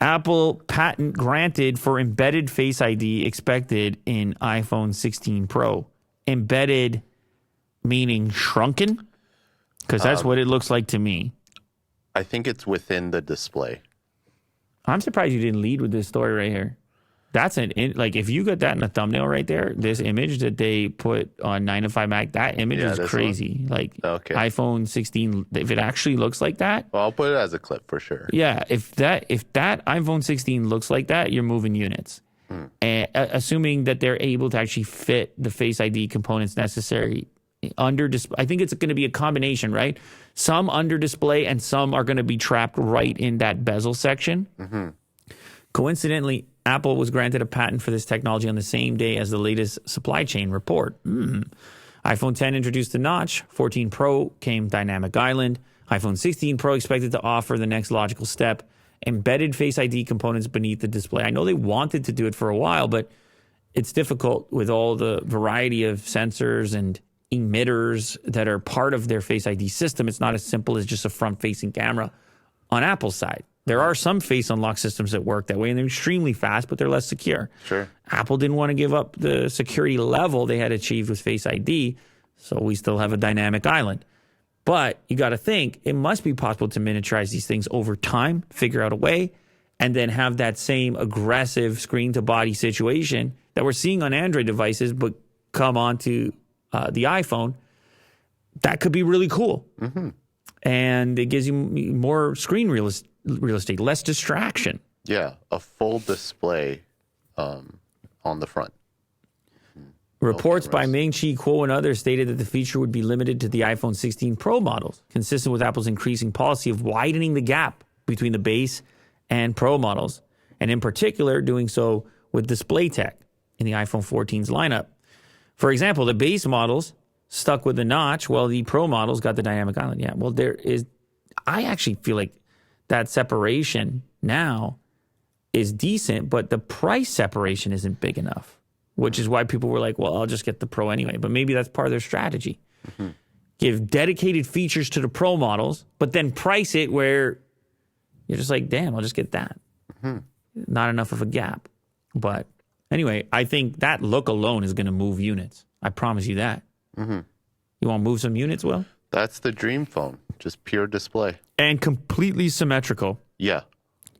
Apple patent granted for embedded Face ID expected in iPhone 16 Pro. Embedded meaning shrunken? Because that's what it looks like to me. I think it's within the display. I'm surprised you didn't lead with this story right here. That's like if you got that in a thumbnail right there, this image that they put on 9 to 5 Mac, that image is crazy. Like iPhone 16, if it actually looks like that. Well, I'll put it as a clip for sure. Yeah, if that iPhone 16 looks like that, you're moving units. And assuming that they're able to actually fit the Face ID components necessary under display. I think it's going to be a combination, right? Some under display and some are going to be trapped right in that bezel section. Coincidentally, Apple was granted a patent for this technology on the same day as the latest supply chain report. iPhone 10 introduced the notch. 14 Pro came Dynamic Island. iPhone 16 Pro expected to offer the next logical step, embedded Face ID components beneath the display. I know they wanted to do it for a while, but it's difficult with all the variety of sensors and emitters that are part of their Face ID system. It's not as simple as just a front-facing camera on Apple's side. There are some face unlock systems that work that way, and they're extremely fast, but they're less secure. Sure. Apple didn't want to give up the security level they had achieved with Face ID, so we still have a dynamic island. But you got to think, it must be possible to miniaturize these things over time, figure out a way, and then have that same aggressive screen-to-body situation that we're seeing on Android devices, but come onto the iPhone. That could be really cool. And it gives you more screen real estate, less distraction. Yeah, a full display on the front. Reports by Ming-Chi Kuo and others stated that the feature would be limited to the iPhone 16 Pro models, consistent with Apple's increasing policy of widening the gap between the base and Pro models, and in particular doing so with display tech in the iPhone 14's lineup. For example, the base models stuck with the notch while the Pro models got the dynamic island. Yeah, well, I actually feel like that separation now is decent, but the price separation isn't big enough, which is why people were like, well, I'll just get the Pro anyway. But maybe that's part of their strategy. Give dedicated features to the Pro models, but then price it where you're just like, damn, I'll just get that. Not enough of a gap. But anyway, I think that look alone is going to move units. I promise you that. You want to move some units, Will? That's the dream phone. Just pure display. And completely symmetrical. Yeah.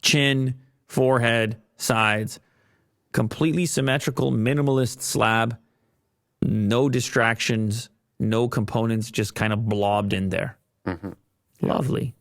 Chin, forehead, sides. Completely symmetrical, minimalist slab. No distractions, no components, just kind of blobbed in there. Lovely.